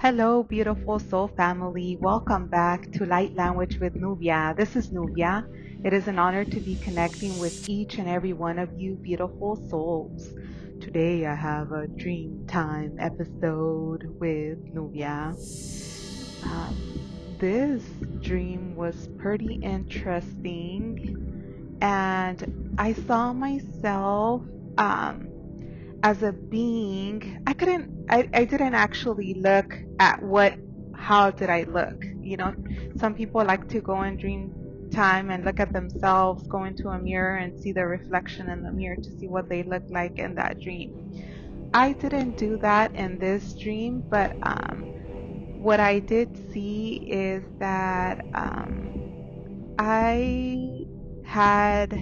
Hello, beautiful soul family. Welcome back to Light Language with Nubia. This is Nubia. It is an honor to be connecting with each and every one of you beautiful souls. Today I have a dream time episode with Nubia. This dream was pretty interesting, and I saw myself um, as a being. I didn't actually look at how did I look. Some people like to go in dream time and look at themselves, go into a mirror and see their reflection in the mirror to see what they look like in that dream. I didn't do that in this dream, but what I did see is that I had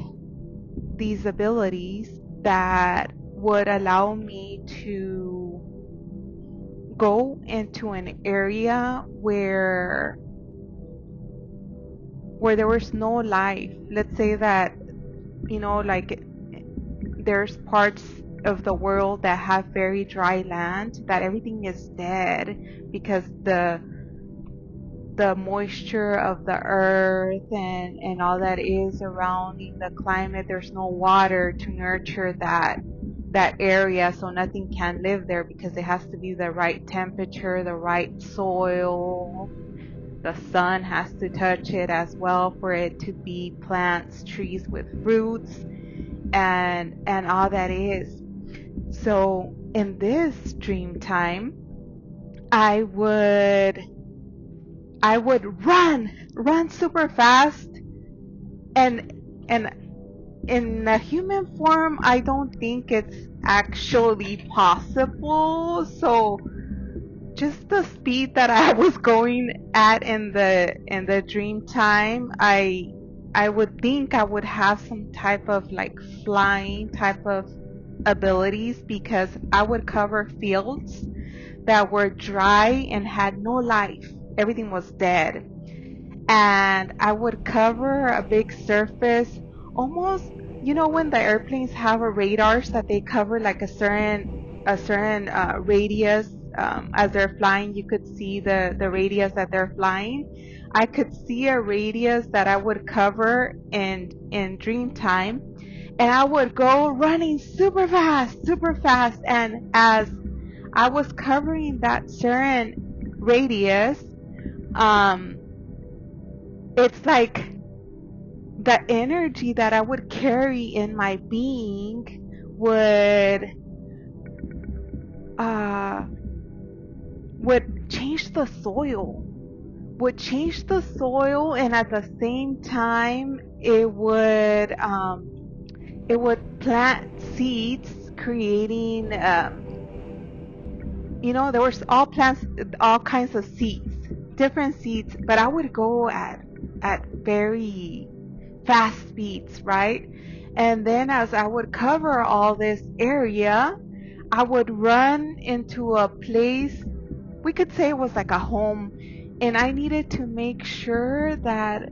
these abilities that would allow me to go into an area where there was no life. Let's say that, like there's parts of the world that have very dry land, that everything is dead because the moisture of the earth and all that is surrounding the climate. There's no water to nurture that area, so nothing can live there because it has to be the right temperature, the right soil. The sun has to touch it as well for it to be plants, trees with fruits, and all that is. So in this dream time, I would run super fast, and in a human form, I don't think it's actually possible. So just the speed that I was going at in the dream time, I would think I would have some type of like flying type of abilities, because I would cover fields that were dry and had no life. Everything was dead. And I would cover a big surface, almost, when the airplanes have a radars that they cover like a certain radius. As they're flying, you could see the radius that they're flying. I could see a radius that I would cover in dream time, and I would go running super fast. And as I was covering that certain radius, um, it's like the energy that I would carry in my being uh would change the soil, and at the same time it would plant seeds, creating there was all kinds of seeds, different seeds, but I would go at very fast speeds, right? And then as I would cover all this area, I would run into a place, we could say it was like a home, and I needed to make sure that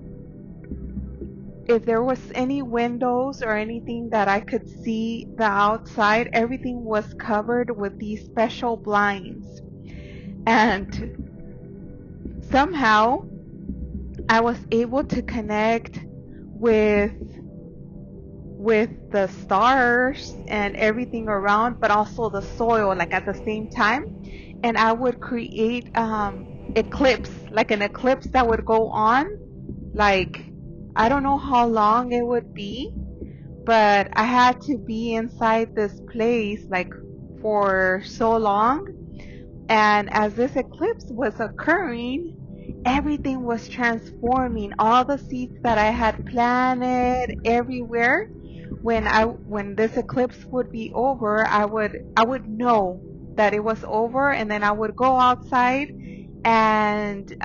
if there was any windows or anything that I could see the outside, everything was covered with these special blinds. And somehow I was able to connect with the stars and everything around, but also the soil, like at the same time. And I would create eclipse, like an eclipse that would go on, like I don't know how long it would be, but I had to be inside this place like for so long. And as this eclipse was occurring, everything was transforming. All the seeds that I had planted everywhere, when this eclipse would be over, I would know that it was over, and then I would go outside, and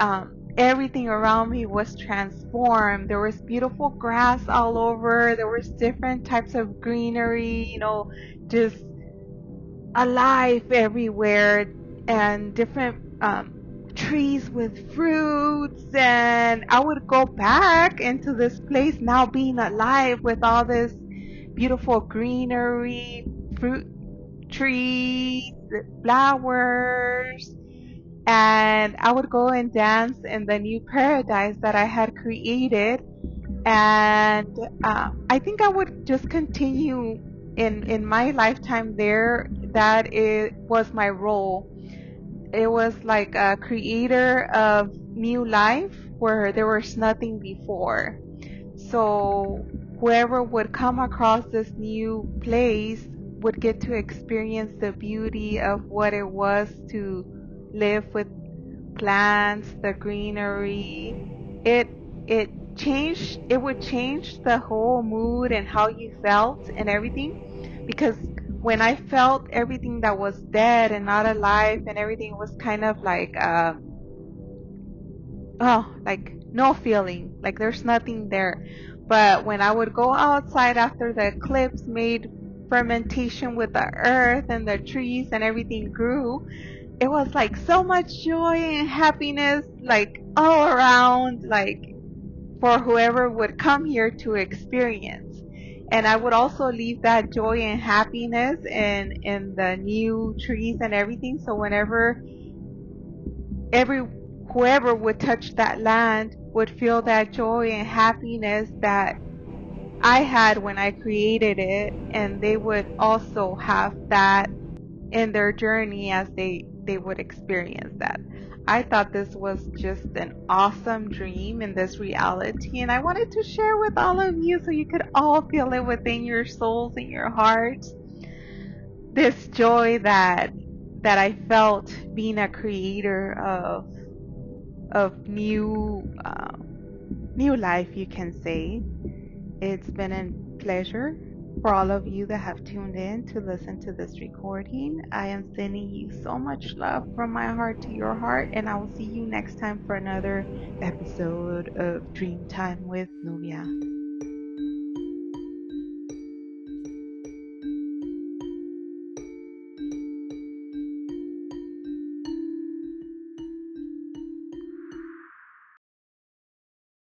everything around me was transformed. There was beautiful grass all over. There was different types of greenery, just alive everywhere, and different trees with fruits. And I would go back into this place now being alive with all this beautiful greenery, fruit trees, flowers. and I would go and dance in the new paradise that I had created. And I think I would just continue in my lifetime there. That it was my role. It was like a creator of new life where there was nothing before. So whoever would come across this new place would get to experience the beauty of what it was to live with plants, the greenery. It it it would change the whole mood and how you felt and everything, because when I felt everything that was dead and not alive and everything was kind of like like no feeling, like there's nothing there. But when I would go outside after the eclipse made fermentation with the earth and the trees and everything grew, it was like so much joy and happiness, like all around, like for whoever would come here to experience. And I would also leave that joy and happiness in the new trees and everything. So whenever every whoever would touch that land would feel that joy and happiness that I had when I created it, and they would also have that in their journey as they would experience that. I thought this was just an awesome dream in this reality, and I wanted to share with all of you so you could all feel it within your souls and your hearts. This joy that I felt being a creator of new life, you can say. It's been a pleasure for all of you that have tuned in to listen to this recording. I am sending you so much love from my heart to your heart, and I will see you next time for another episode of Dream Time with Nubia.